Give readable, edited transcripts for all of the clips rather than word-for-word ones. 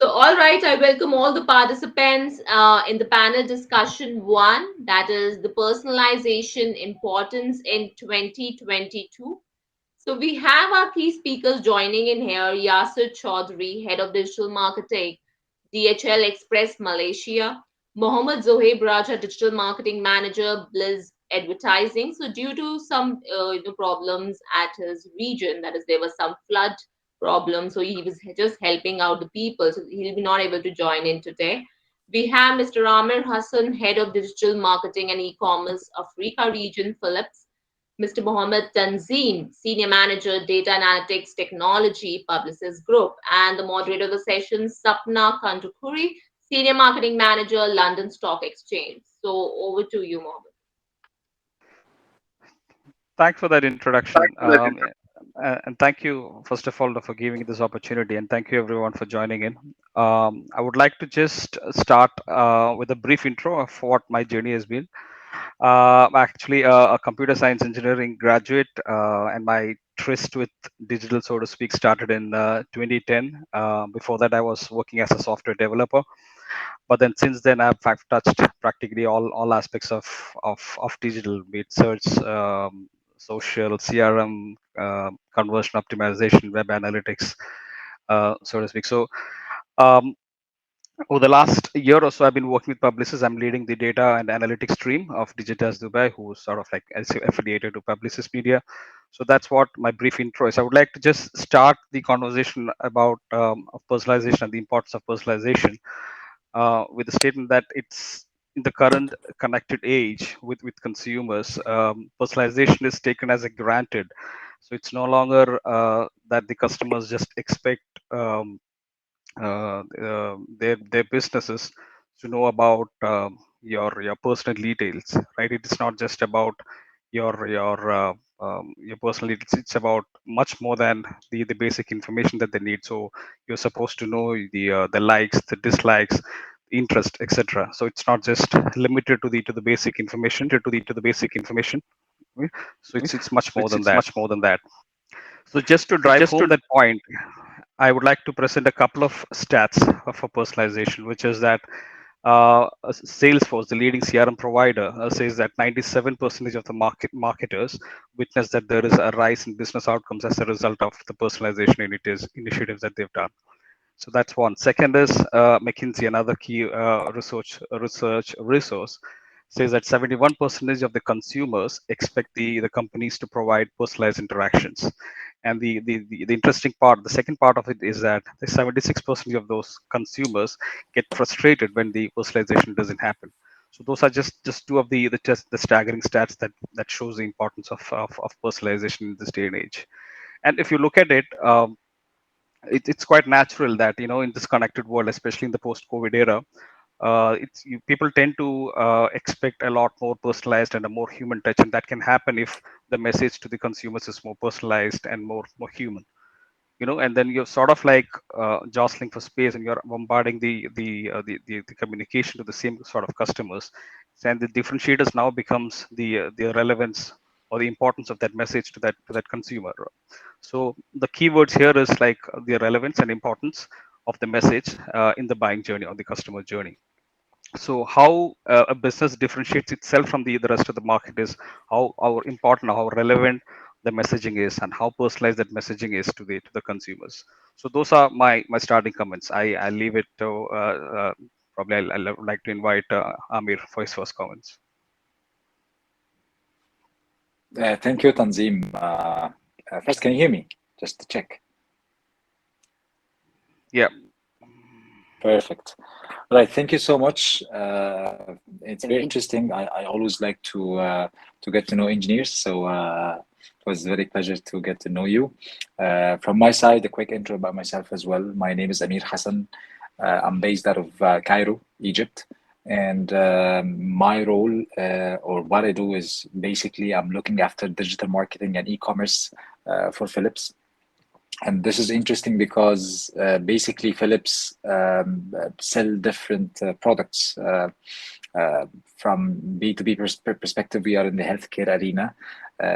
So, all right, I welcome all the participants in the panel discussion one, that is the personalization importance in 2022. So, we have our key speakers joining in here: Yasir Chowdhrey, Head of Digital Marketing, DHL Express Malaysia; Mohamed Zohaib Raja, Digital Marketing Manager, Blizz Advertising. So, due to some problems at his region, that is, there was some flood problem, so he was just helping out the people. So, he'll be not able to join in today. We have Mr. Amir Hassan, Head of Digital Marketing and eCommerce, Africa Region, Philips; Mr. Mohamed Tanzeem, Senior Manager, Data Analytics Technology, Publicis Group; and the moderator of the session, Sapna Kandukuri, Senior Marketing Manager, London Stock Exchange. So over to you, Mohamed. Thanks for that introduction. And thank you, first of all, for giving this opportunity. And thank you, everyone, for joining in. I would like to just start with a brief intro of what my journey has been. Actually, a computer science engineering graduate, and my tryst with digital, so to speak, started in 2010. Before that, I was working as a software developer. But then since then, I've touched practically all aspects of digital, be it search, social, CRM, conversion optimization, web analytics, so to speak. So um, over the last year or so, I've been working with Publicis. I'm leading the data and analytics stream of Digitas Dubai, who's sort of like affiliated to Publicis Media. So that's what my brief intro is. I would like to just start the conversation about of personalization and the importance of personalization with the statement that it's in the current connected age with consumers, personalization is taken as a granted. So it's no longer that the customers just expect their businesses to know about your personal details, right? It is not just about your personal details. It's about much more than the basic information that they need. So you're supposed to know the likes, the dislikes, interest, etc. So it's not just limited to the basic information, to the basic information. Right? So it's much more than It's that. much more than that. So just to So drive just home to that point, I would like to present a couple of stats for personalization, which is that Salesforce, the leading CRM provider, says that 97% of the marketers witness that there is a rise in business outcomes as a result of the personalization initiatives that they've done. So that's one. Second is McKinsey, another key research resource, says that 71% of the consumers expect the companies to provide personalized interactions. And the interesting part, the second part of it is that the 76% of those consumers get frustrated when the personalization doesn't happen. So those are just two of the staggering stats that shows the importance of personalization in this day and age. And if you look at it, it's quite natural that in this connected world, especially in the post-COVID era, people tend to expect a lot more personalized and a more human touch, and that can happen if the message to the consumers is more personalized and more human. And then you're sort of like jostling for space, and you're bombarding the communication to the same sort of customers. And the differentiators now becomes the relevance or the importance of that message to that consumer. So the keywords here is like the relevance and importance of the message in the buying journey or the customer journey. So how a business differentiates itself from the rest of the market is how important, how relevant the messaging is, and how personalized that messaging is to the consumers. So those are my starting comments. I leave it to probably I'll like to invite Amir for his first comments. Thank you, Tanzeem. First, can you hear me? Just to check. Yeah. Perfect. Right. Thank you so much. It's very interesting. I always like to get to know engineers. So it was a very pleasure to get to know you. From my side, a quick intro about myself as well. My name is Amir Hassan. I'm based out of Cairo, Egypt. And my role or what I do is basically I'm looking after digital marketing and e-commerce for Philips. And this is interesting because basically Philips sell different products. From B2B perspective, we are in the healthcare arena,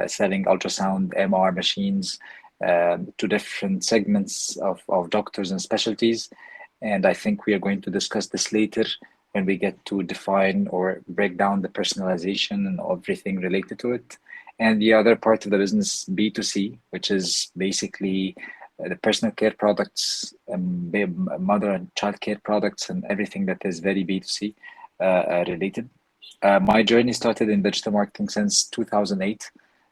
selling ultrasound, MR machines to different segments of doctors and specialties. And I think we are going to discuss this later when we get to define or break down the personalization and everything related to it. And the other part of the business, B2C, which is basically the personal care products, mother and child care products, and everything that is very B2C related. My journey started in digital marketing since 2008,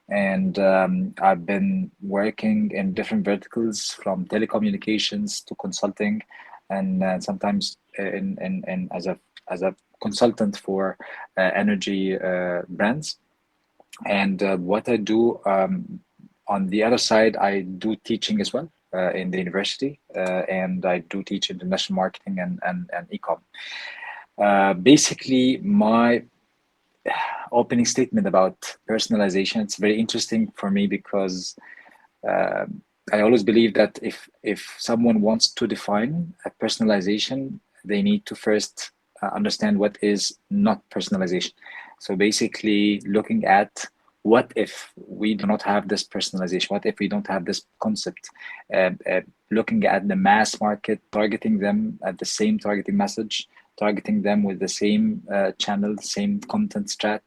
and I've been working in different verticals from telecommunications to consulting, and sometimes in as a consultant for energy brands. And what I do on the other side, I do teaching as well in the university, and I do teach international marketing and ecom. Basically, my opening statement about personalization, it's very interesting for me because uh, I always believe that if someone wants to define a personalization, they need to first understand what is not personalization. So basically, looking at what if we do not have this personalization? What if we don't have this concept? Looking at the mass market, targeting them at the same targeting message, targeting them with the same channel, the same content strat.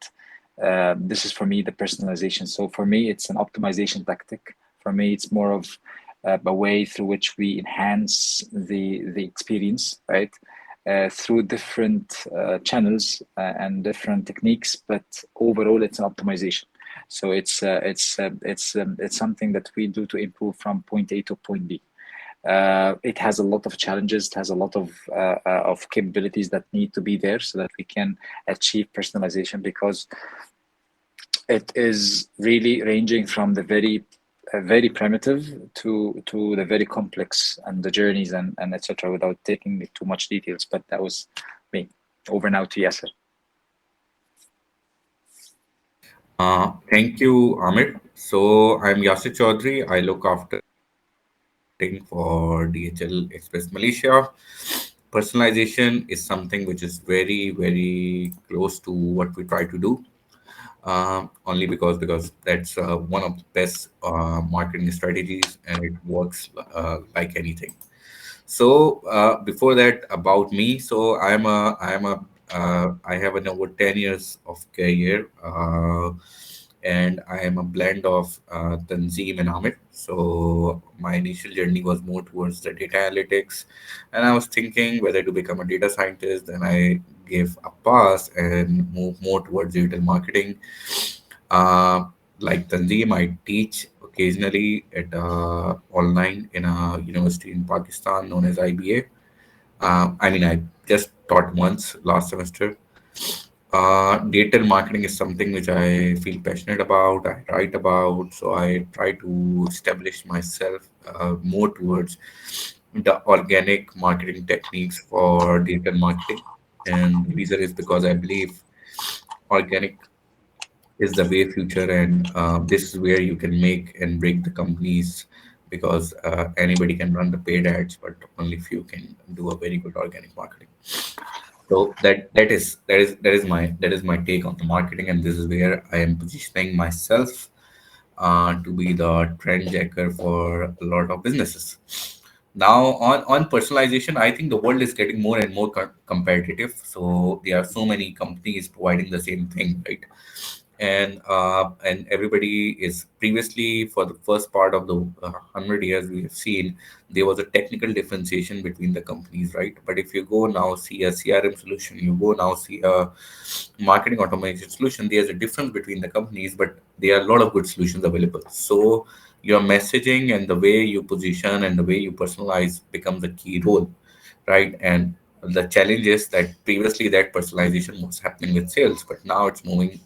This is for me the personalization. So for me, it's an optimization tactic. For me, it's more of a way through which we enhance the experience, right? Through different channels and different techniques, but overall, it's an optimization. So it's something that we do to improve from point A to point B. It has a lot of challenges. It has a lot of capabilities that need to be there so that we can achieve personalization, because it is really ranging from the very primitive to the very complex and the journeys and etc. Without taking too much details, but that was me. Over now to Yasser. Thank you, Amir. So I'm Yasir Chowdhrey. I look after marketing for DHL Express Malaysia. Personalization is something which is very, very close to what we try to do. Only because that's one of the best marketing strategies, and it works like anything. So before that, about me. So I have an over 10 years of career, and I am a blend of Tanzeem and Amir. So my initial journey was more towards the data analytics, and I was thinking whether to become a data scientist. And I gave a pass and move more towards digital marketing. Uh, like Tanzeem, I teach occasionally at online in a university in Pakistan known as IBA. I mean, I just taught once last semester. Digital marketing is something which I feel passionate about. I write about, so I try to establish myself more towards the organic marketing techniques for digital marketing. And the reason is because I believe organic is the way future, and this is where you can make and break the companies, because anybody can run the paid ads, but only few can do a very good organic marketing. So that is my take on the marketing, and this is where I am positioning myself to be the trend checker for a lot of businesses. Now, on personalization, I think the world is getting more and more competitive. So there are so many companies providing the same thing, right? And everybody is previously, for the first part of the 100 years we have seen, there was a technical differentiation between the companies, right? But if you go now see a CRM solution, you go now see a marketing automation solution, there's a difference between the companies, but there are a lot of good solutions available. So your messaging and the way you position and the way you personalize becomes a key role, right? And the challenge is that previously that personalization was happening with sales, but now it's moving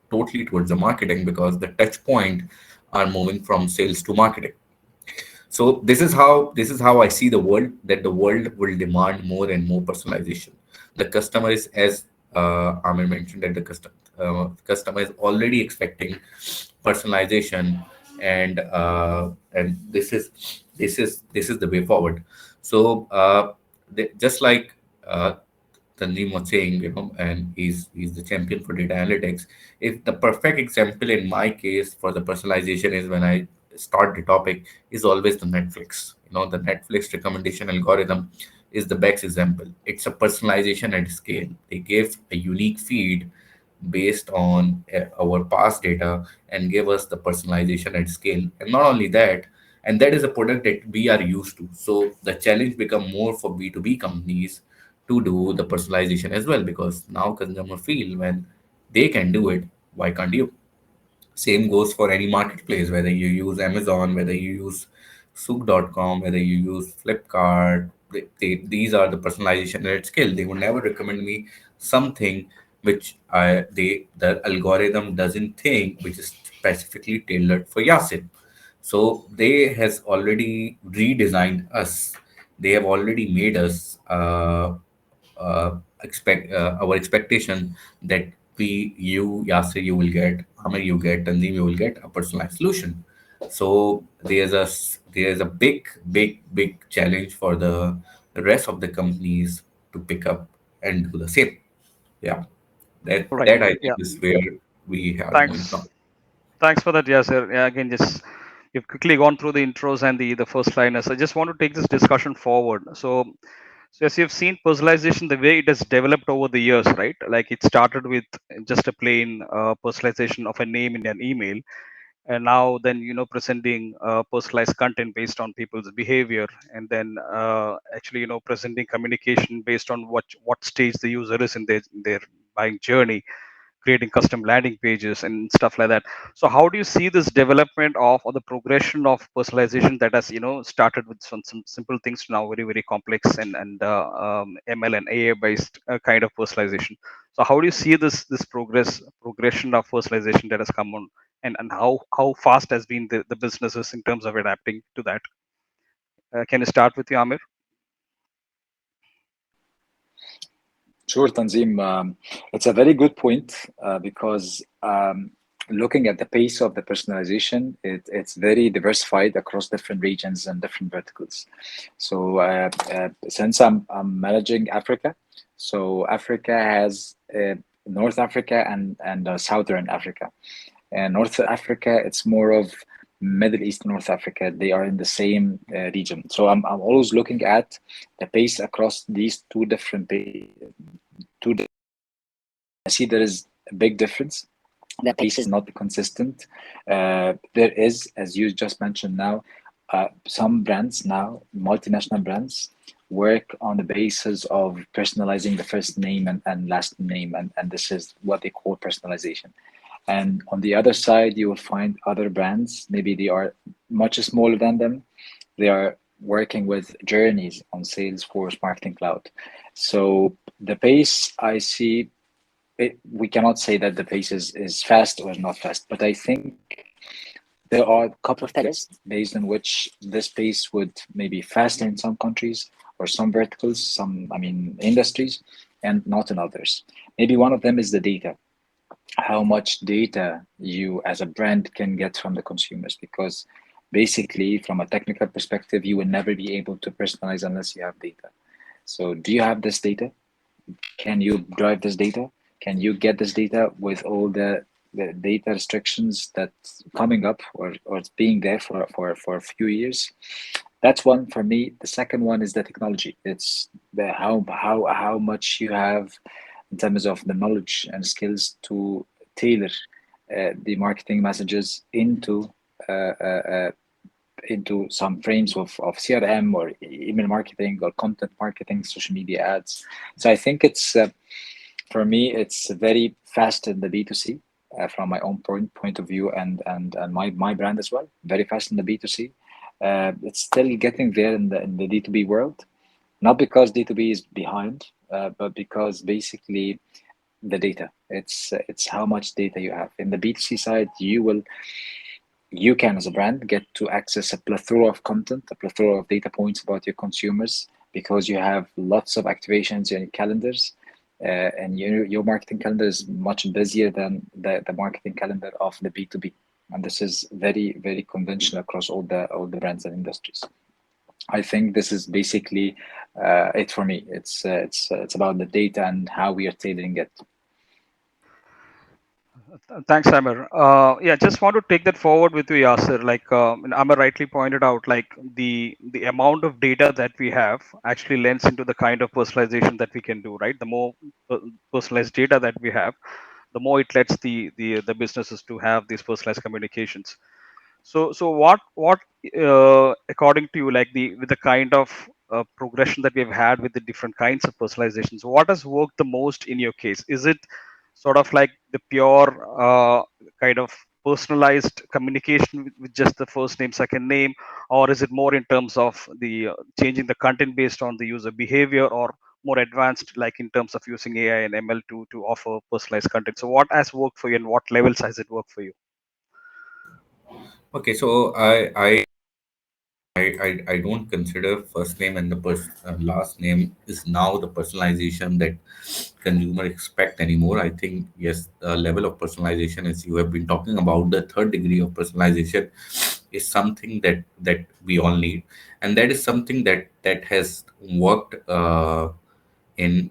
totally towards the marketing, because the touch point are moving from sales to marketing. So this is how I see the world, that the world will demand more and more personalization. The customer is, as Amir mentioned, that the customer is already expecting personalization, and this is the way forward. So just like Tanzeem was saying, and he's the champion for data analytics. If the perfect example in my case for the personalization is when I start the topic, is always the Netflix. The Netflix recommendation algorithm. is the best example. It's a personalization at scale. They give a unique feed based on our past data and give us the personalization at scale. And not only that, and that is a product that we are used to. So the challenge become more for B2B companies to do the personalization as well, because now consumer feel when they can do it, why can't you? Same goes for any marketplace, whether you use Amazon, whether you use Souk.com, whether you use Flipkart. These are the personalization at scale. They would never recommend me something which the algorithm doesn't think, which is specifically tailored for Yasir. So they has already redesigned us. They have already made us expect our expectation that Yasir, you will get, Amir, you get, Tanzeem, you will get a personalized solution. So there's a big challenge for the rest of the companies to pick up and do the same. Yeah, Right. that I think Yeah. is where we are going from. Thanks. Thanks for that, Yasir. Yeah, again, just you've quickly gone through the intros and the first liners. I just want to take this discussion forward. So as you've seen, personalization, the way it has developed over the years, right? Like it started with just a plain personalization of a name in an email, and now then presenting personalized content based on people's behavior, and then actually presenting communication based on what stage the user is in their buying journey, creating custom landing pages and stuff like that. So how do you see this development of, or the progression of personalization that has started with some simple things to now very very complex and ML and AI based kind of personalization? So how do you see this progression of personalization that has come on, and how fast has been the businesses in terms of adapting to that? Can you start with you, Amir? Sure, Tanzeem. It's a very good point because looking at the pace of the personalization, it's very diversified across different regions and different verticals. So since I'm managing Africa, so Africa has North Africa and Southern Africa. And North Africa, it's more of Middle East, North Africa. They are in the same region. So I'm always looking at the pace across these two. I see there is a big difference. The pace is not consistent. There is, as you just mentioned now, some brands now, multinational brands, work on the basis of personalizing the first name and last name, and this is what they call personalization. And on the other side, you will find other brands, maybe they are much smaller than them. They are working with journeys on Salesforce Marketing Cloud. So the pace I see, we cannot say that the pace is fast or not fast, but I think there are a couple of tests based on which this pace would maybe faster in some countries or some verticals, I mean, industries, and not in others. Maybe one of them is the data, how much data you as a brand can get from the consumers, because basically from a technical perspective you will never be able to personalize unless you have data. So do you have this data? Can you drive this data? Can you get this data with all the data restrictions that's coming up, or it's being there for a few years? That's one for me. The second one is the technology. It's the how much you have in terms of the knowledge and skills to tailor the marketing messages into some frames of CRM or email marketing or content marketing, social media ads. So I think it's for me it's very fast in the B2C from my own point of view, and my brand as well. Very fast in the B2C. It's still getting there in the D2B world, not because D2B is behind, but because basically the data. It's how much data you have. In the B2C side, you can as a brand get to access a plethora of content, a plethora of data points about your consumers, because you have lots of activations in your calendars, and your marketing calendar is much busier than the marketing calendar of the B2B. And this is very, very conventional across all the brands and industries. I think this is basically it for me. It's about the data and how we are tailoring it. Thanks, Amir. Yeah, just want to take that forward with you, Yasir. Like Amir rightly pointed out, like the amount of data that we have actually lends into the kind of personalization that we can do. Right, the more personalized data that we have, the more it lets the businesses to have these personalized communications. So what according to you, like the with the kind of progression that we've had with the different kinds of personalizations, what has worked the most in your case? Is it sort of like the pure kind of personalized communication with just the first name, second name, or is it more in terms of the changing the content based on the user behavior, or more advanced like in terms of using AI and ML to offer personalized content? So what has worked for you and what levels has it worked for you? Okay, so I don't consider first name and the last name is now the personalization that consumer expect anymore. I think yes, the level of personalization, as you have been talking about, the third degree of personalization is something that we all need, and that is something that has worked in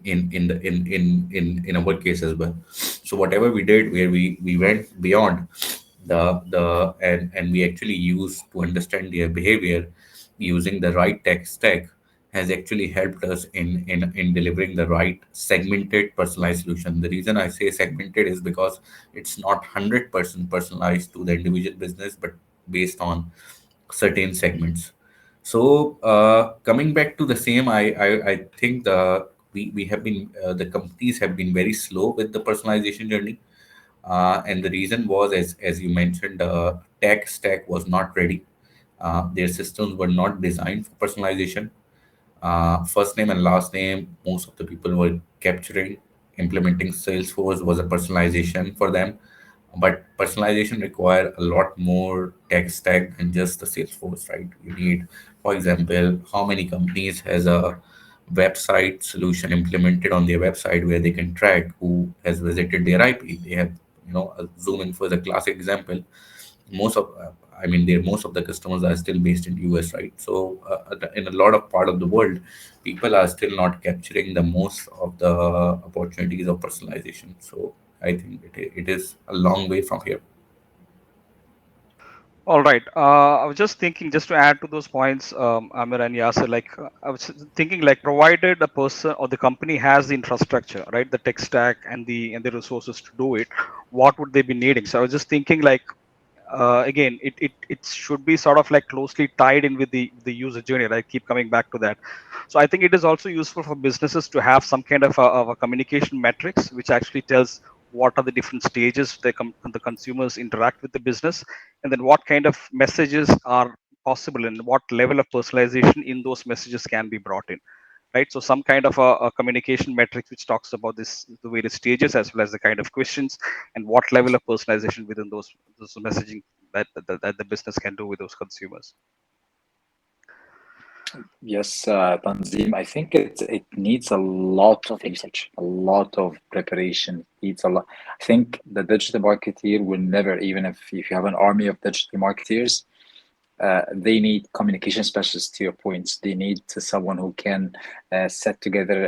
our case as well. So whatever we did, where we went beyond the and we actually used to understand their behavior using the right tech stack has actually helped us in delivering the right segmented personalized solution. The reason I say segmented is because it's not 100% personalized to the individual business, but based on certain segments. So coming back to the same, I think we have been the companies have been very slow with the personalization journey, and the reason was, as you mentioned, tech stack was not ready. Their systems were not designed for personalization. First name and last name, most of the people were capturing. Implementing Salesforce was a personalization for them, but personalization require a lot more tech stack than just the Salesforce, right? You need, for example, how many companies has a website solution implemented on their website where they can track who has visited their IP. They have, zoom in for the classic example. Most of, I mean, most of the customers are still based in US, right? So in a lot of part of the world, people are still not capturing the most of the opportunities of personalization. So I think it is a long way from here. All right. I was just thinking, just to add to those points, Amir and Yasir, like I was thinking, like provided a person or the company has the infrastructure, right, the tech stack and the resources to do it, what would they be needing? So I was just thinking, like again, it should be sort of like closely tied in with the user journey. I keep coming back to that. So I think it is also useful for businesses to have some kind of a communication metrics, which actually tells what are the different stages the consumers interact with the business, and then what kind of messages are possible and what level of personalization in those messages can be brought in, right? So some kind of a communication metric which talks about this, the various stages, as well as the kind of questions and what level of personalization within those messaging that the business can do with those consumers. Yes, Tanzeem, I think it needs a lot of research, a lot of preparation. Needs a lot. I think the digital marketeer will never, even if you have an army of digital marketeers, they need communication specialists. To your points, they need someone who can set together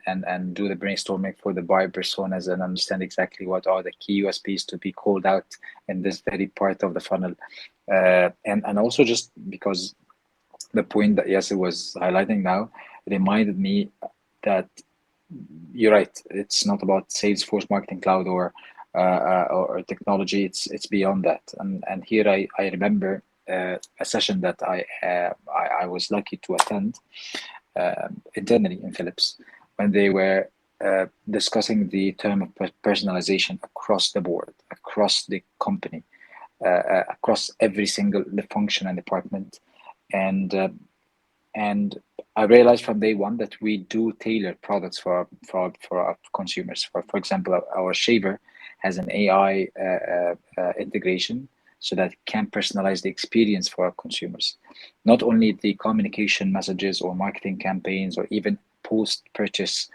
and do the brainstorming for the buyer personas and understand exactly what are the key USPs to be called out in this very part of the funnel. And also just because the point that Yasser was highlighting now reminded me that you're right. It's not about Salesforce Marketing Cloud or technology. It's beyond that. And here I remember a session that I was lucky to attend internally in Philips when they were discussing the term of personalization across the board, across the company, across every single the function and department, and and I realized from day one that we do tailor products for our consumers. For example, our shaver has an AI integration so that it can personalize the experience for our consumers. Not only the communication messages or marketing campaigns or even post-purchase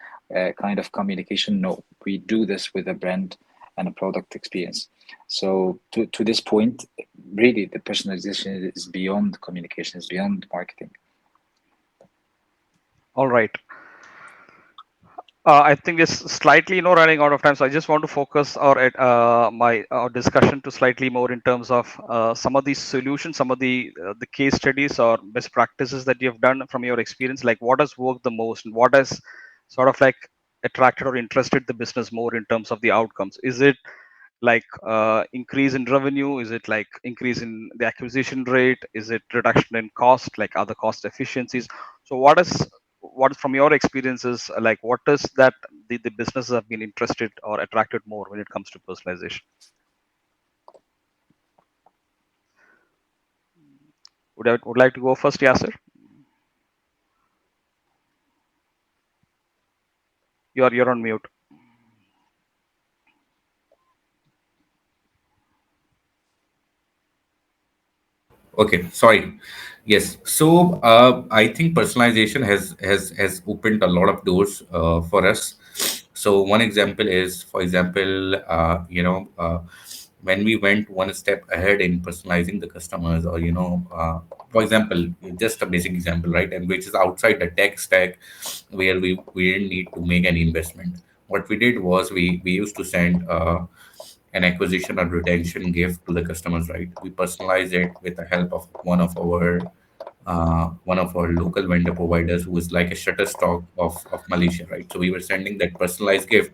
kind of communication. No, we do this with a brand and a product experience. So to this point, really the personalization is beyond communication, is beyond marketing. All right. I think we're slightly, running out of time. So I just want to focus our discussion to slightly more in terms of some of these solutions, some of the case studies or best practices that you've done from your experience. Like what has worked the most, and what has sort of like attracted or interested the business more in terms of the outcomes? Is it like increase in revenue? Is it like increase in the acquisition rate? Is it reduction in cost, like other cost efficiencies? So what from your experiences, like what is that the businesses have been interested or attracted more when it comes to personalization? Would like to go first, Yasir? You're on mute. Okay, sorry. Yes. So I think personalization has opened a lot of doors for us. So one example is, for example, when we went one step ahead in personalizing the customers, or for example, just a basic example, right, and which is outside the tech stack, where we didn't need to make any investment. What we did was we used to send an acquisition or retention gift to the customers, right? We personalize it with the help of one of our local vendor providers, who is like a shutterstock of Malaysia, right? So we were sending that personalized gift,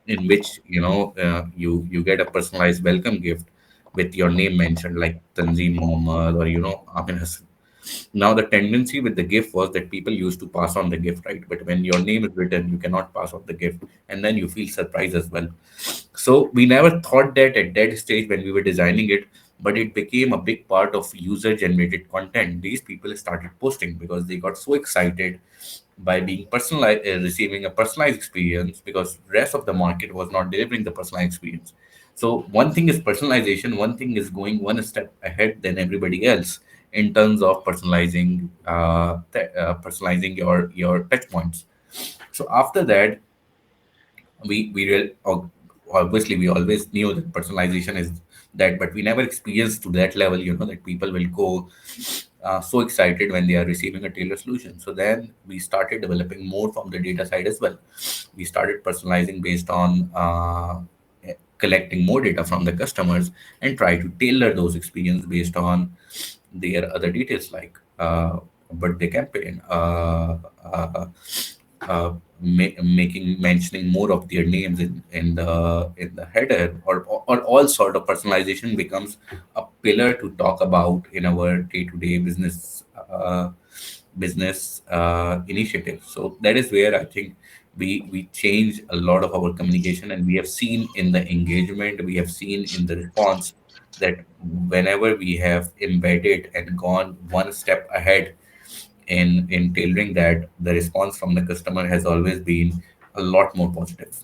in which you get a personalized welcome gift with your name mentioned, like Tanzeem, Mohamed, or Amir, Hassan. Now the tendency with the gift was that people used to pass on the gift, right? But when your name is written, you cannot pass on the gift, and then you feel surprised as well. So we never thought that at that stage when we were designing it, but it became a big part of user generated content. These people started posting because they got so excited by being personalized, receiving a personalized experience, because rest of the market was not delivering the personalized experience. So one thing is personalization, one thing is going one step ahead than everybody else in terms of personalizing your touch points. So after that, obviously we always knew that personalization is that, but we never experienced to that level, that people will go so excited when they are receiving a tailored solution. So then we started developing more from the data side as well. We started personalizing based on collecting more data from the customers, and try to tailor those experience based on their other details, like birthday campaign, making mentioning more of their names in the header, or all sort of personalization becomes a pillar to talk about in our day-to-day business initiative. So that is where I think we change a lot of our communication, and we have seen in the engagement, we have seen in the response, that whenever we have embedded and gone one step ahead in tailoring that, the response from the customer has always been a lot more positive.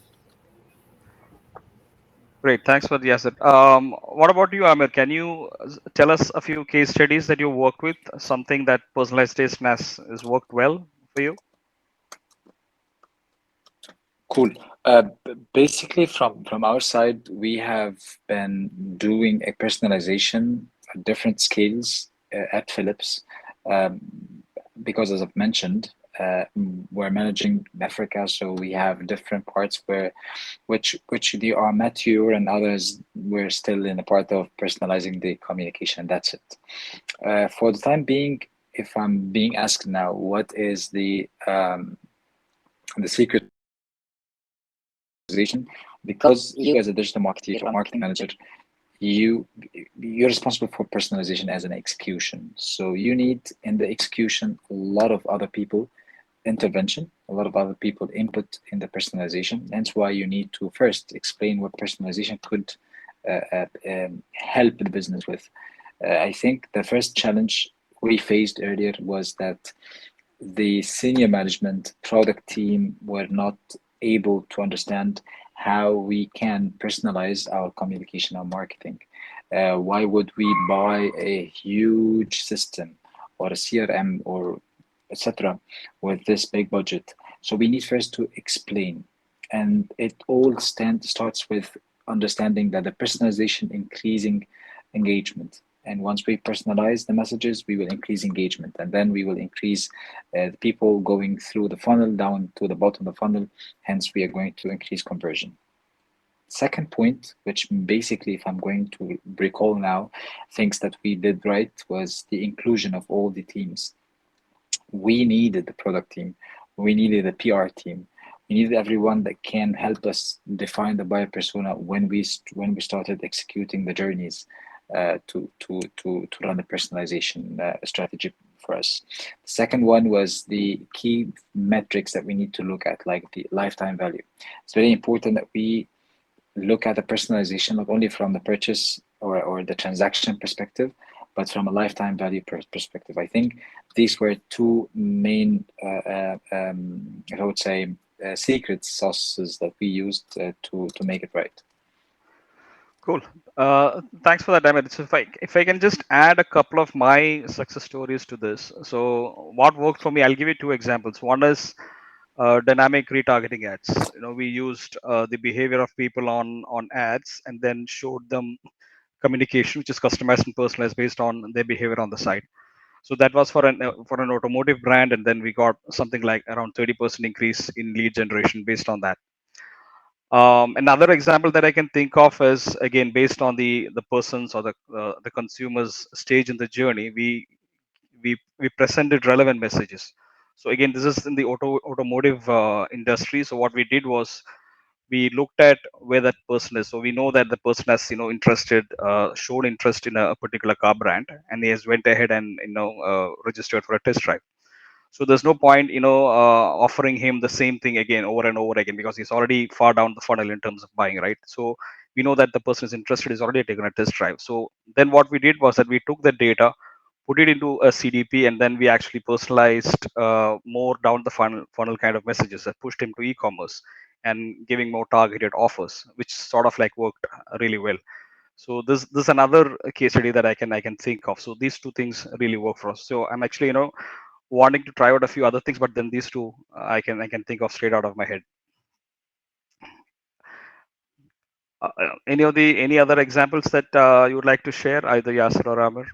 Great, thanks for the Yasir. What about you, Amir? Can you tell us a few case studies that you worked with, something that personalization has worked well for you? Cool. Basically, from our side, we have been doing a personalization at different scales at Philips, um, because as I've mentioned, we're managing Africa, so we have different parts which they are mature, and others we're still in the part of personalizing the communication. That's it. For the time being, if I'm being asked now, what is the secret organization, because you as a digital marketer or marketing manager, you you're responsible for personalization as an execution. So you need in the execution a lot of other people intervention, a lot of other people input in the personalization. That's why you need to first explain what personalization could help the business with. I think the first challenge we faced earlier was that the senior management product team were not able to understand how we can personalize our communication and marketing. Why would we buy a huge system or a CRM or etc. with this big budget? So we need first to explain, and it all starts with understanding that the personalization increasing engagement. And once we personalize the messages, we will increase engagement, and then we will increase the people going through the funnel down to the bottom of the funnel. Hence, we are going to increase conversion. Second point, which basically, if I'm going to recall now, things that we did right was the inclusion of all the teams. We needed the product team, we needed the PR team, we needed everyone that can help us define the buyer persona when we started executing the journeys to run the personalization strategy for us. The second one was the key metrics that we need to look at, like the lifetime value. It's very important that we look at the personalization not only from the purchase or the transaction perspective, but from a lifetime value perspective. I think these were two main, I would say, secret sauces that we used to make it right. Cool. Thanks for that, Amir. So if I can just add a couple of my success stories to this. So what worked for me, I'll give you two examples. One is dynamic retargeting ads. We used the behavior of people on ads and then showed them communication, which is customized and personalized based on their behavior on the site. So that was for an automotive brand, and then we got something like around 30% increase in lead generation based on that. Another example that I can think of is again based on the person's or the consumer's stage in the journey. We presented relevant messages. So again, this is in the automotive industry. So what we did was we looked at where that person is. So we know that the person has showed interest in a particular car brand, and he has went ahead and registered for a test drive. So there's no point offering him the same thing again over and over again, because he's already far down the funnel in terms of buying, right? So we know that the person is interested, is already taken a test drive. So then what we did was that we took the data, put it into a CDP, and then we actually personalized more down the funnel kind of messages that pushed him to e-commerce and giving more targeted offers, which sort of like worked really well. So this is another case study that I can think of. So these two things really work for us. So I'm actually wanting to try out a few other things, but then these two I can think of straight out of my head. Any other examples that you would like to share, either Yasir or Amir?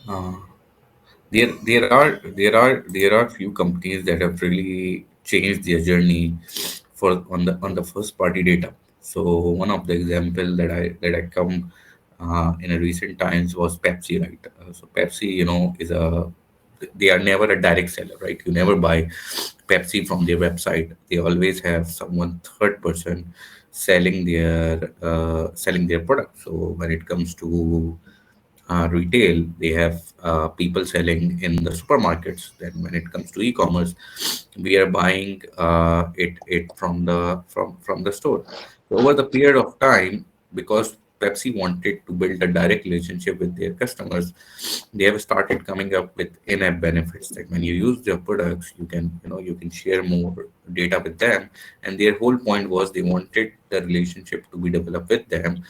Uh, there are few companies that have really changed their journey for on the first party data. So one of the example that I come in a recent times was Pepsi, right? So Pepsi, is a they are never a direct seller, right? You never buy Pepsi from their website. They always have someone third person selling their product. So when it comes to retail, they have people selling in the supermarkets. Then when it comes to e-commerce, we are buying it from the store. So over the period of time, because Pepsi wanted to build a direct relationship with their customers, they have started coming up with in-app benefits that when you use their products, you can share more data with them. And their whole point was they wanted the relationship to be developed with them,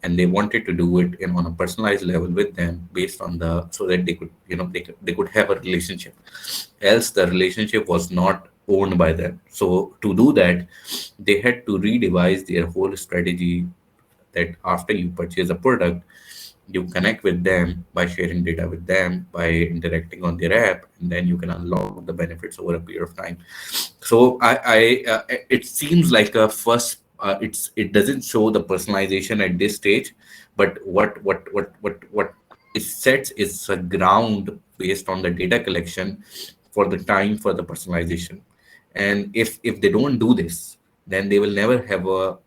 and they wanted to do it on a personalized level with them based on the so that they could have a relationship, else the relationship was not owned by them. So to do that, they had to redevise their whole strategy, that after you purchase a product, you connect with them by sharing data with them, by interacting on their app, and then you can unlock the benefits over a period of time. So it seems like a first. It doesn't show the personalization at this stage, but what it sets is a ground based on the data collection for the time for the personalization. And if they don't do this, then they will never have a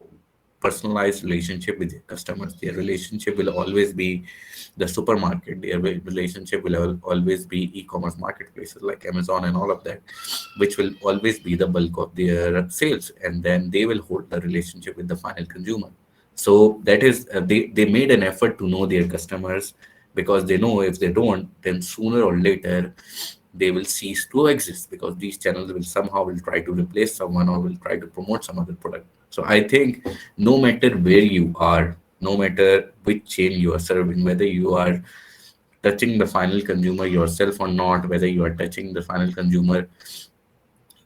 personalized relationship with their customers. Their relationship will always be the supermarket. Their relationship will always be e-commerce marketplaces like Amazon and all of that, which will always be the bulk of their sales. And then they will hold the relationship with the final consumer. So that is, they made an effort to know their customers, because they know if they don't, then sooner or later they will cease to exist, because these channels will somehow will try to replace someone or will try to promote some other product. So I think no matter where you are, no matter which chain you are serving, whether you are touching the final consumer yourself or not, whether you are touching the final consumer,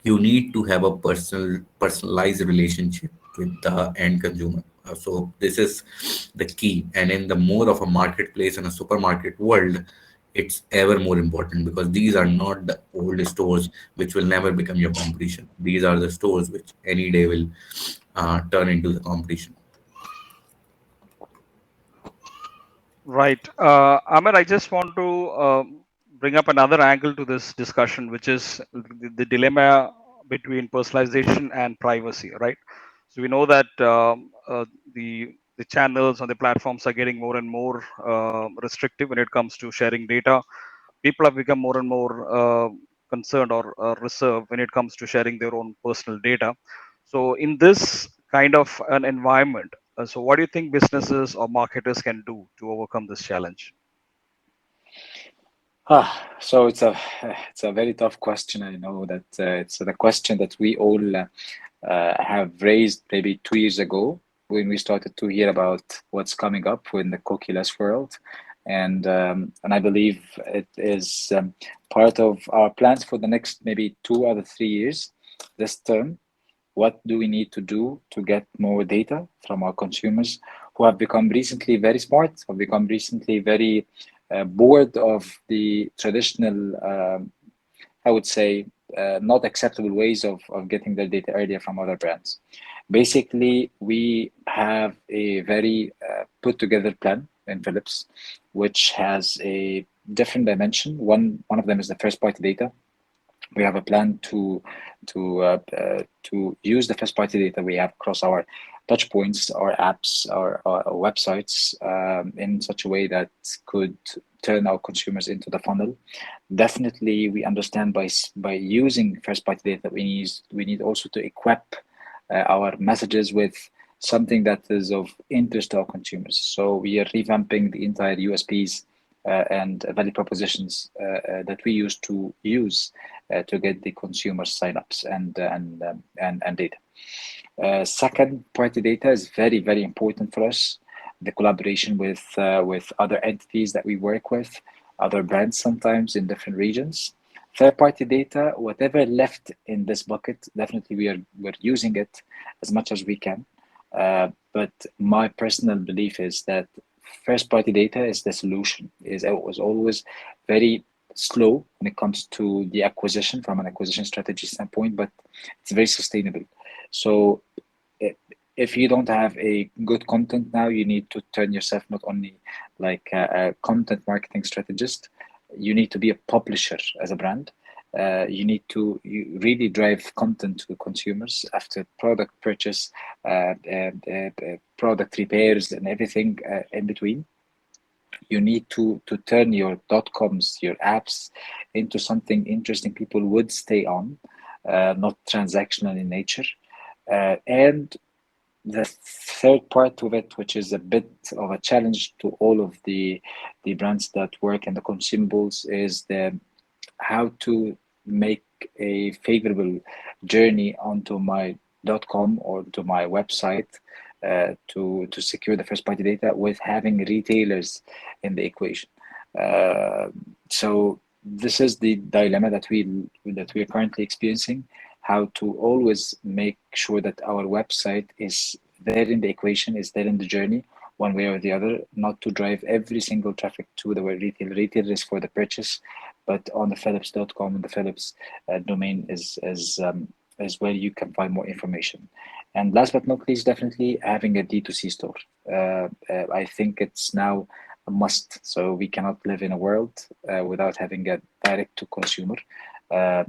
you need to have a personalized relationship with the end consumer. So this is the key. And in the more of a marketplace and a supermarket world, it's ever more important because these are not the old stores which will never become your competition. These are the stores which any day will turn into the competition. Right. Amir, I just want to bring up another angle to this discussion, which is the dilemma between personalization and privacy, right? So we know that the channels on the platforms are getting more and more restrictive when it comes to sharing data. People have become more and more concerned or reserved when it comes to sharing their own personal data. So in this kind of an environment, so what do you think businesses or marketers can do to overcome this challenge? So it's a very tough question. I know that it's the question that we all have raised maybe 2 years ago when we started to hear about what's coming up in the cookieless world, and I believe it is part of our plans for the next maybe 2 or 3 years. This term, what do we need to do to get more data from our consumers who have become recently very smart, have become recently very bored of the traditional, I would say, not acceptable ways of getting their data earlier from other brands. Basically, we have a very put together plan in Philips, which has a different dimension. One of them is the first party data. We have a plan to use the first party data we have across our touch points, our apps, our websites, in such a way that could turn our consumers into the funnel. Definitely, we understand by using first party data, we need also to equip our messages with something that is of interest to our consumers. So we are revamping the entire USPs and value propositions that we used to use to get the consumer signups and data. Second party data is very, very important for us. The collaboration with other entities that we work with, other brands sometimes in different regions. Third party data, whatever left in this bucket, definitely we're using it as much as we can. But my personal belief is that first party data is the solution. Is it was always very slow when it comes to the acquisition from an acquisition strategy standpoint, but it's very sustainable. So if you don't have a good content now, you need to turn yourself not only like a content marketing strategist, you need to be a publisher as a brand. You really drive content to consumers after product purchase, product repairs, and everything in between. You need to turn your .coms, your apps, into something interesting people would stay on, not transactional in nature. And the third part of it, which is a bit of a challenge to all of the brands that work in the consumables, is the how to make a favorable journey onto my .com or to my website to secure the first party data with having retailers in the equation. So this is the dilemma that we are currently experiencing. How to always make sure that our website is there in the equation, is there in the journey, one way or the other, not to drive every single traffic to the retail. Retail is for the purchase, but on the Philips.com and the Philips domain is where you can find more information. And last but not least, definitely having a D2C store. I think it's now a must. So we cannot live in a world without having a direct to consumer,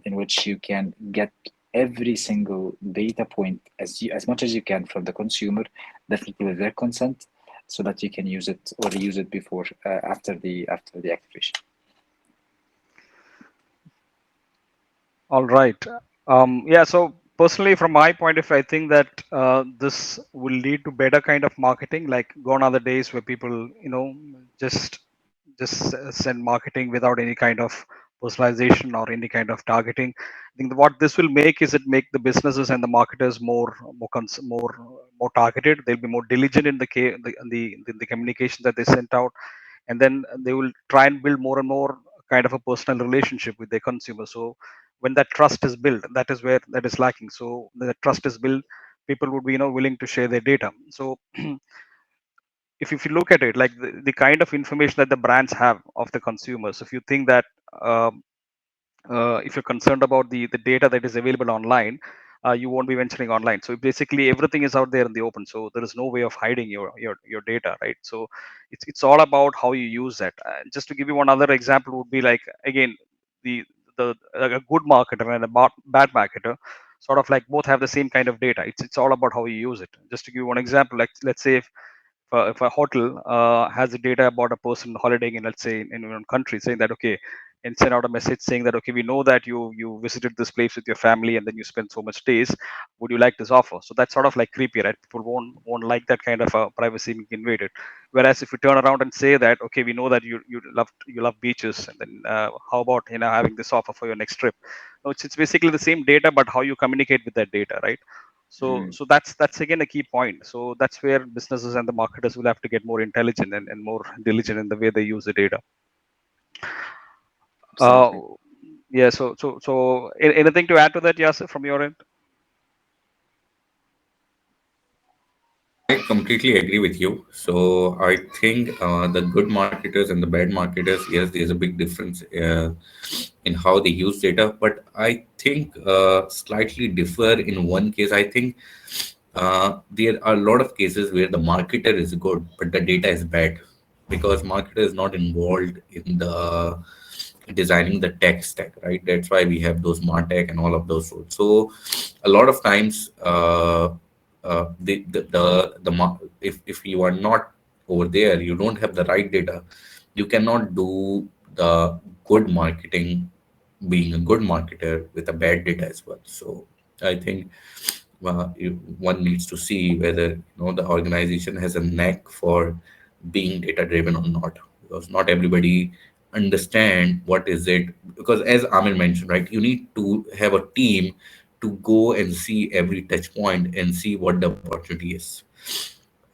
in which you can get every single data point as much as you can from the consumer, definitely with their consent, so that you can use it or reuse it before after the activation. All right. Yeah. So personally, from my point of view, I think that this will lead to better kind of marketing. Like gone are the days where people, just send marketing without any kind of personalization or any kind of targeting. I think what this will make is it make the businesses and the marketers more targeted. They'll be more diligent in the communication that they sent out, and then they will try and build more and more kind of a personal relationship with their consumers. So when that trust is built, that is where that is lacking. So the trust is built, people would be willing to share their data. So if you look at it, like the kind of information that the brands have of the consumers, if you think that um, if you're concerned about the data that is available online, you won't be venturing online. So basically everything is out there in the open, so there is no way of hiding your data, right? So it's all about how you use that. Just to give you one other example would be like, again, the like a good marketer and a bad marketer, sort of like both have the same kind of data. It's all about how you use it. Just to give you one example, like let's say if a hotel has the data about a person holidaying in, let's say, in a country, saying that, okay, and send out a message saying that, okay, we know that you visited this place with your family and then you spent so much days, would you like this offer? So that's sort of like creepy, right? People won't like that kind of privacy being invaded. Whereas if you turn around and say that, okay, we know that you love beaches, and then how about having this offer for your next trip? No, it's basically the same data, but how you communicate with that data, right? So that's again a key point. So that's where businesses and the marketers will have to get more intelligent and more diligent in the way they use the data. uh Absolutely. yeah, so anything to add to that, Yasir, from your end? I completely agree with you. So I think the good marketers and the bad marketers, yes, there's a big difference in how they use data. But I think slightly differ in one case. I think there are a lot of cases where the marketer is good, but the data is bad because marketer is not involved in the designing the tech stack, right? That's why we have those martech and all of those roles. So a lot of times, if you are not over there, you don't have the right data, you cannot do the good marketing, being a good marketer with a bad data as well. So I think one needs to see whether the organization has a knack for being data driven or not, because not everybody understand what is it. Because as Amir mentioned, right, you need to have a team to go and see every touch point and see what the opportunity is.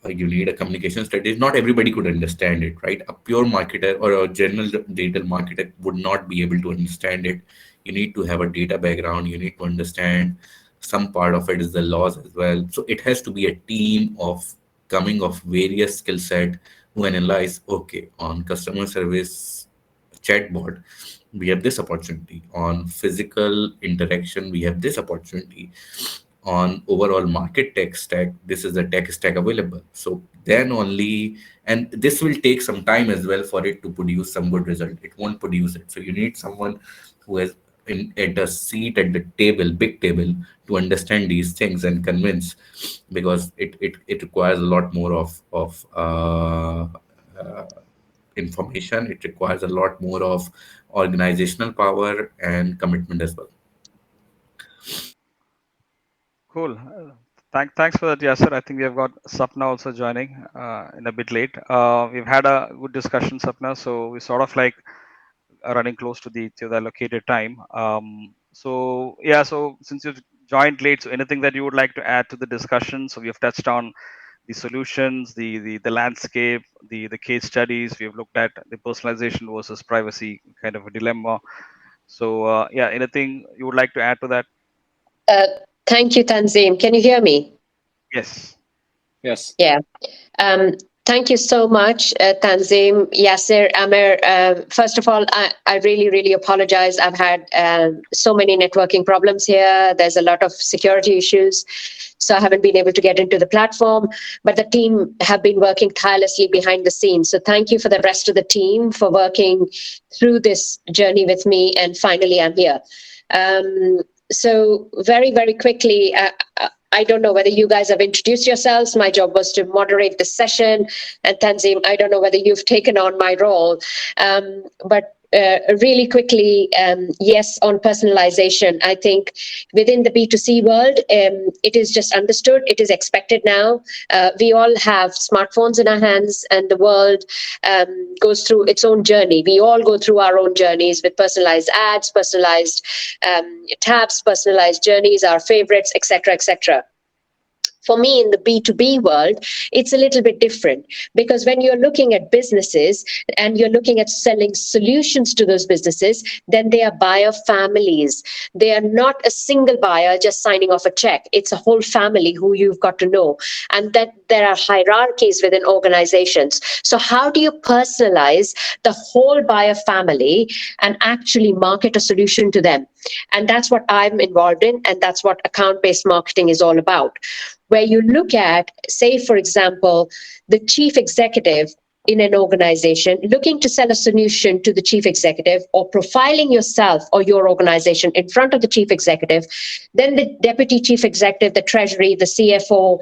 You need a communication strategy. Not everybody could understand it, right? A pure marketer or a general data marketer would not be able to understand it. You need to have a data background. You need to understand some part of it is the laws as well. So it has to be a team of coming of various skill set who analyze, okay, on customer service chatbot, we have this opportunity. On physical interaction, we have this opportunity. On overall market tech stack, this is the tech stack available. So then only, and this will take some time as well for it to produce some good result. It won't produce it. So you need someone who has at a seat at the table, big table, to understand these things and convince, because it requires a lot more uh, information. It requires a lot more of organizational power and commitment as well. Cool. Thanks for that, Yasir. I think we have got Sapna also joining in a bit late. We've had a good discussion, Sapna, so we sort of like running close to the allocated time. So yeah, so since you've joined late, so anything that you would like to add to the discussion? So we have touched on the solutions, the landscape, the case studies. We have looked at the personalization versus privacy kind of a dilemma. So yeah, anything you would like to add to that? Uh, Thank you, Tanzeem. Can you hear me? Yes. Yes. Yeah. Um, Thank you so much, Tanzeem, Yasir, Amir. First of all, I really, really apologize. I've had so many networking problems here. There's a lot of security issues, so I haven't been able to get into the platform. But the team have been working tirelessly behind the scenes. So thank you for the rest of the team for working through this journey with me. And finally, I'm here. So very, very quickly, I don't know whether you guys have introduced yourselves. My job was to moderate this session. And Tanzeem, I don't know whether you've taken on my role. But really quickly, yes, on personalization, I think within the B2C world, it is just understood. It is expected now. We all have smartphones in our hands, and the world goes through its own journey. We all go through our own journeys with personalized ads, personalized tabs, personalized journeys, our favorites, etc., etc. For me, in the B2B world, it's a little bit different, because when you're looking at businesses and you're looking at selling solutions to those businesses, then they are buyer families. They are not a single buyer just signing off a check. It's a whole family who you've got to know. And that there are hierarchies within organizations. So how do you personalize the whole buyer family and actually market a solution to them? And that's what I'm involved in. And that's what account-based marketing is all about, where you look at, say, for example, the chief executive in an organization looking to sell a solution to the chief executive, or profiling yourself or your organization in front of the chief executive, then the deputy chief executive, the treasury, the CFO,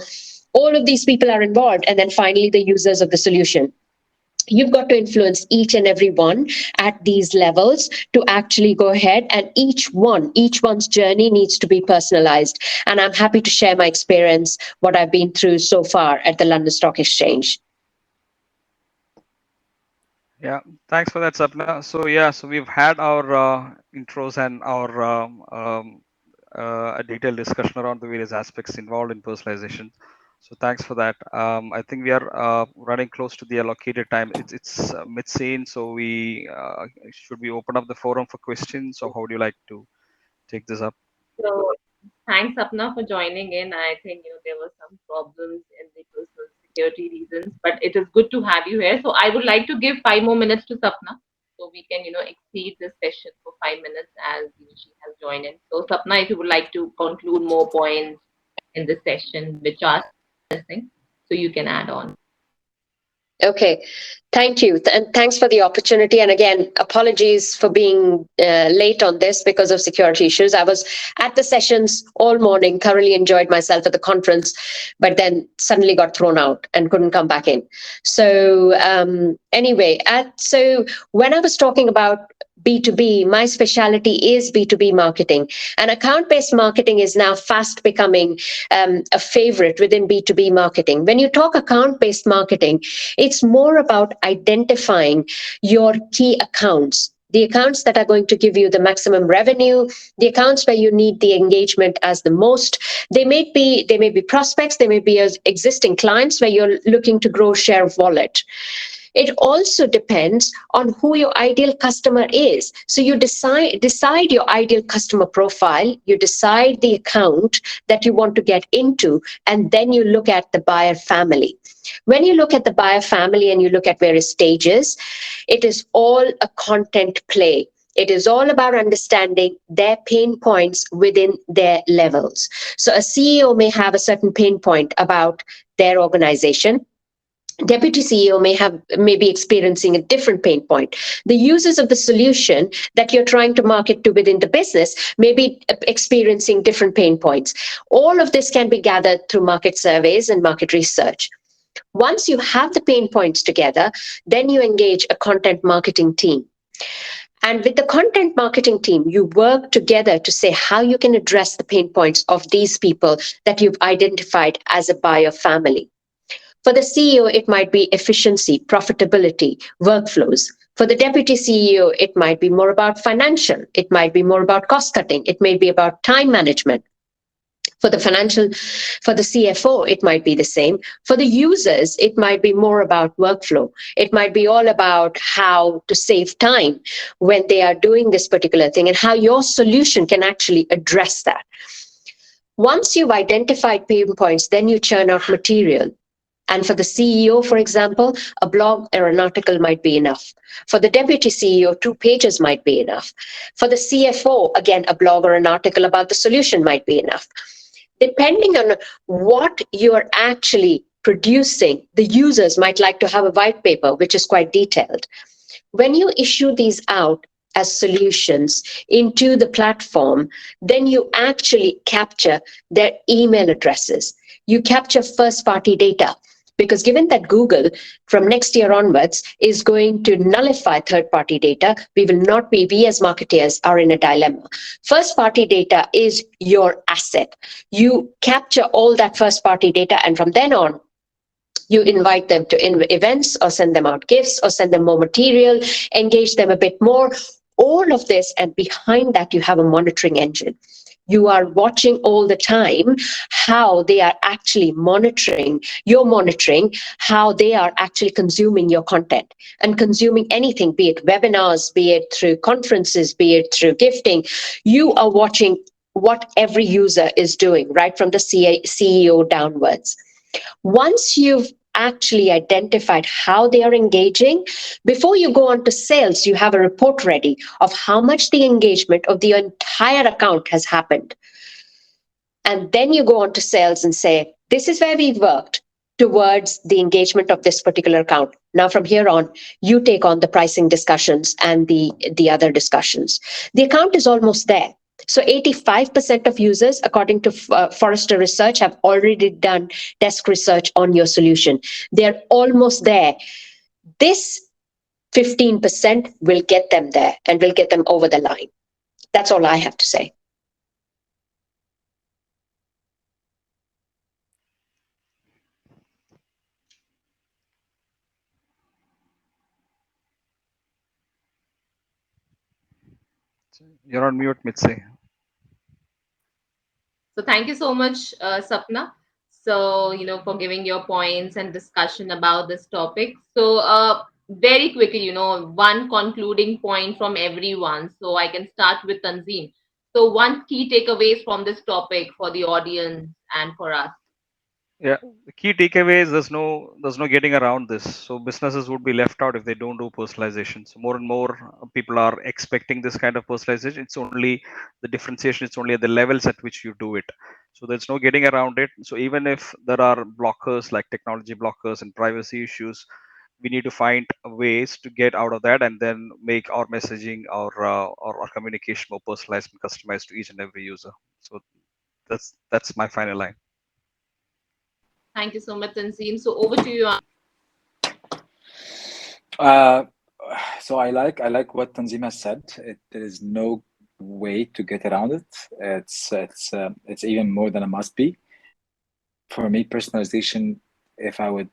all of these people are involved, and then finally the users of the solution. You've got to influence each and every one at these levels to actually go ahead, and each one's journey needs to be personalized. And I'm happy to share my experience, what I've been through so far at the London Stock Exchange. Yeah, thanks for that, Sapna. So yeah, so we've had our intros and our a detailed discussion around the various aspects involved in personalization. So thanks for that. I think we are running close to the allocated time. It's mid-scene, so we should we open up the forum for questions, or how would you like to take this up? So thanks, Sapna, for joining in. I think there were some problems in the personal security reasons, but it is good to have you here. So I would like to give 5 more minutes to Sapna, so we can exceed this session for 5 minutes, as she has joined in. So Sapna, if you would like to conclude more points in this session which are missing, so you can add on. Okay, thank you. And thanks for the opportunity. And again, apologies for being late on this because of security issues. I was at the sessions all morning, thoroughly enjoyed myself at the conference, but then suddenly got thrown out and couldn't come back in. So anyway, so when I was talking about B2B, my specialty is B2B marketing, and account-based marketing is now fast becoming a favorite within B2B marketing. When you talk account-based marketing, it's more about identifying your key accounts, the accounts that are going to give you the maximum revenue, the accounts where you need the engagement as the most. They may be prospects, they may be existing clients where you're looking to grow share of wallet. It also depends on who your ideal customer is. So you decide your ideal customer profile, you decide the account that you want to get into, and then you look at the buyer family. When you look at the buyer family and you look at various stages, it is all a content play. It is all about understanding their pain points within their levels. So a CEO may have a certain pain point about their organization. Deputy CEO may be experiencing a different pain point. The users of the solution that you're trying to market to within the business may be experiencing different pain points. All of this can be gathered through market surveys and market research. Once you have the pain points together, then you engage a content marketing team. And with the content marketing team, you work together to say how you can address the pain points of these people that you've identified as a buyer family. For the CEO, it might be efficiency, profitability, workflows. For the deputy CEO, it might be more about financial. It might be more about cost cutting. It may be about time management. For the CFO, it might be the same. For the users, it might be more about workflow. It might be all about how to save time when they are doing this particular thing, and how your solution can actually address that. Once you've identified pain points, then you churn out material. And for the CEO, for example, a blog or an article might be enough. For the deputy CEO, 2 pages might be enough. For the CFO, again, a blog or an article about the solution might be enough. Depending on what you're actually producing, the users might like to have a white paper, which is quite detailed. When you issue these out as solutions into the platform, then you actually capture their email addresses. You capture first-party data. Because given that Google, from next year onwards, is going to nullify third-party data, we as marketeers are in a dilemma. First-party data is your asset. You capture all that first-party data, and from then on, you invite them to events, or send them out gifts, or send them more material, engage them a bit more. All of this, and behind that, you have a monitoring engine. You are watching all the time how they are actually monitoring, you're monitoring how they are actually consuming your content and consuming anything, be it webinars, be it through conferences, be it through gifting. You are watching what every user is doing, right from the CEO downwards. Once you've actually identified how they are engaging, before you go on to sales, you have a report ready of how much the engagement of the entire account has happened. And then you go on to sales and say, this is where we've worked towards the engagement of this particular account. Now, from here on, you take on the pricing discussions and the other discussions. The account is almost there. So 85% of users, according to Forrester Research, have already done desk research on your solution. They're almost there. This 15% will get them there and will get them over the line. That's all I have to say. You're on mute, Mitzi. So thank you so much, Sapna. So, for giving your points and discussion about this topic. So, very quickly, one concluding point from everyone. So I can start with Tanzeem. So one key takeaways from this topic for the audience and for us. Yeah, the key takeaway is there's no getting around this. So businesses would be left out if they don't do personalization. So more and more people are expecting this kind of personalization. It's only the differentiation. It's only at the levels at which you do it. So there's no getting around it. So even if there are blockers like technology blockers and privacy issues, we need to find ways to get out of that and then make our messaging, our communication more personalized and customized to each and every user. So that's my final line. Thank you so much, Tanzeem. So over to you. So I like what Tanzim has said. There is no way to get around it. It's even more than a must be. For me, personalization, if I would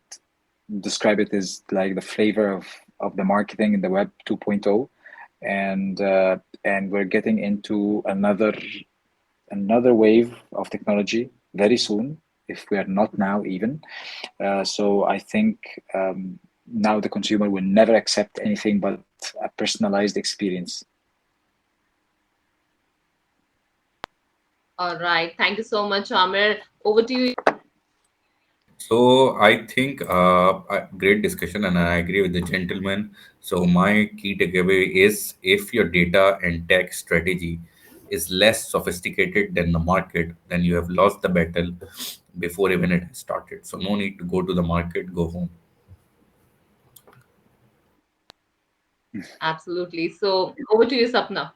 describe it, as like the flavor of the marketing in the web 2.0, and we're getting into another wave of technology very soon, if we are not now even. So I think now the consumer will never accept anything but a personalized experience. All right. Thank you so much, Amir. Over to you. So I think great discussion, and I agree with the gentleman. So my key takeaway is if your data and tech strategy is less sophisticated than the market, then you have lost the battle before even it has started. So no need to go to the market, go home. Absolutely. So over to you, Sapna.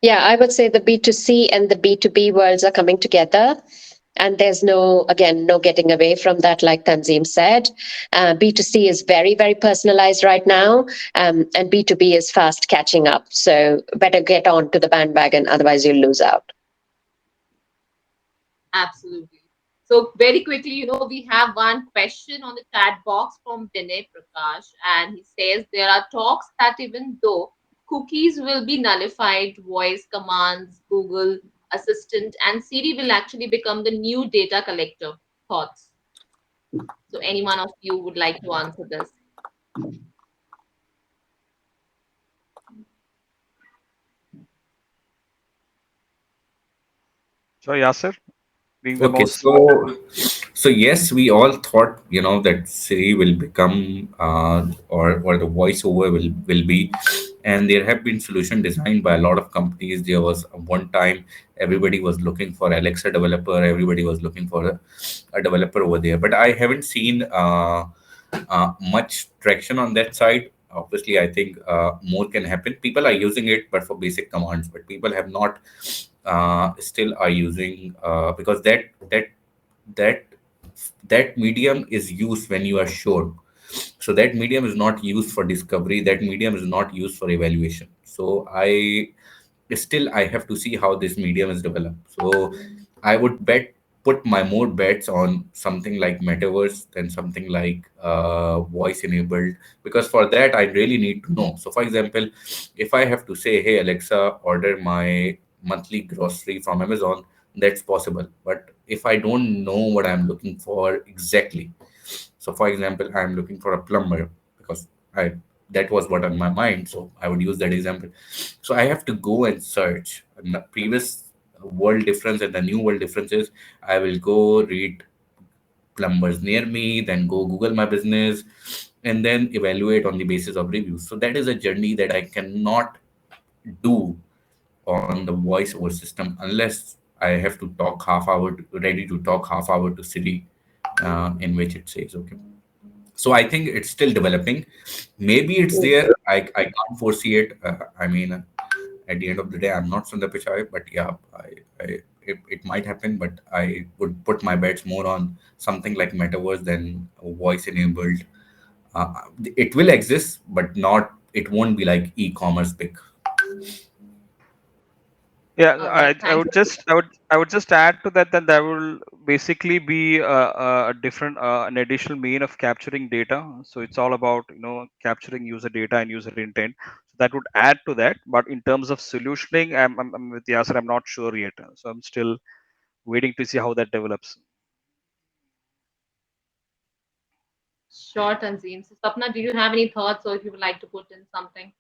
Yeah, I would say the B2C and the B2B worlds are coming together. And there's again, no getting away from that, like Tanzeem said. B2C is very, very personalized right now, and B2B is fast catching up. So better get on to the bandwagon, otherwise you'll lose out. Absolutely. So very quickly, we have one question on the chat box from Vinay Prakash, and he says there are talks that even though cookies will be nullified, voice commands, Google Assistant, and Siri will actually become the new data collector. Thoughts? So any one of you would like to answer this? So Yasir, being the Okay, most so yes, we all thought that Siri will become or the voiceover will be, and there have been solution designed by a lot of companies. There was one time everybody was looking for Alexa developer, everybody was looking for a developer over there, but I haven't seen much traction on that side. Obviously, I think more can happen. People are using it, but for basic commands, but people have not still are using because that that medium is used when you are sure. So that medium is not used for discovery, that medium is not used for evaluation. So I have to see how this medium is developed. So I would put my more bets on something like metaverse than something like voice enabled, because for that I really need to know. So for example, if I have to say, hey Alexa, order my monthly grocery from Amazon, that's possible. But if I don't know what I'm looking for exactly, so for example, I'm looking for a plumber because I that was what on my mind, so I would use that example. So I have to go and search. And the previous world difference and the new world difference is I will go read plumbers near me, then go Google my business, and then evaluate on the basis of reviews. So that is a journey that I cannot do on the voice over system unless I have to talk half hour, ready to talk half hour to Siri, in which it says, okay. So I think it's still developing. Maybe it's there. I can't foresee it. I mean, at the end of the day, I'm not Sundar Pichai, but yeah, it might happen. But I would put my bets more on something like metaverse than voice enabled. It will exist, but not. It won't be like e-commerce big. Yeah, All right. Thank you. I would just add to that that there will basically be a different an additional mean of capturing data. So it's all about capturing user data and user intent. So that would add to that. But in terms of solutioning, I'm with Yasir. I'm not sure yet. So I'm still waiting to see how that develops. Sure, Tanzeem. So, Sapna, do you have any thoughts or if you would like to put in something?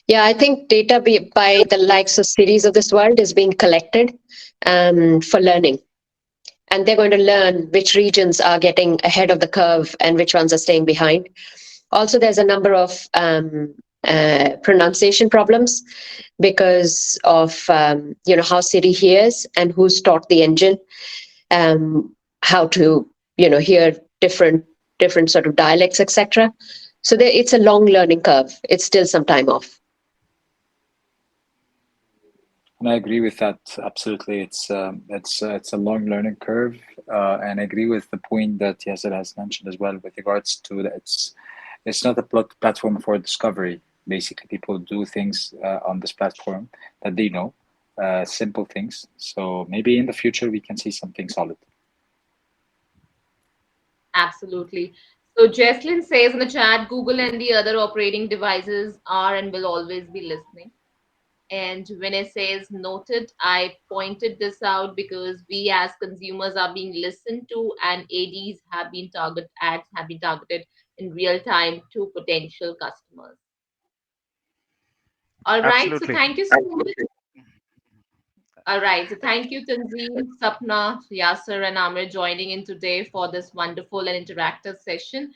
Yeah, I think data by the likes of cities of this world is being collected for learning. And they're going to learn which regions are getting ahead of the curve and which ones are staying behind. Also, there's a number of pronunciation problems because of how Siri hears and who's taught the engine how to hear different sort of dialects, etc. So it's a long learning curve. It's still some time off. And I agree with that absolutely. It's a long learning curve, and I agree with the point that Yasser has mentioned as well with regards to that it's not a platform for discovery. Basically, people do things on this platform that they know, simple things. So maybe in the future we can see something solid. Absolutely. So, Jesslyn says in the chat, Google and the other operating devices are and will always be listening. And when it says noted, I pointed this out because we as consumers are being listened to, and ads have been targeted in real time to potential customers. All right. So Absolutely. thank you so much. All right. So thank you, Tanzeem, Sapna, Yasser, and Amir joining in today for this wonderful and interactive session.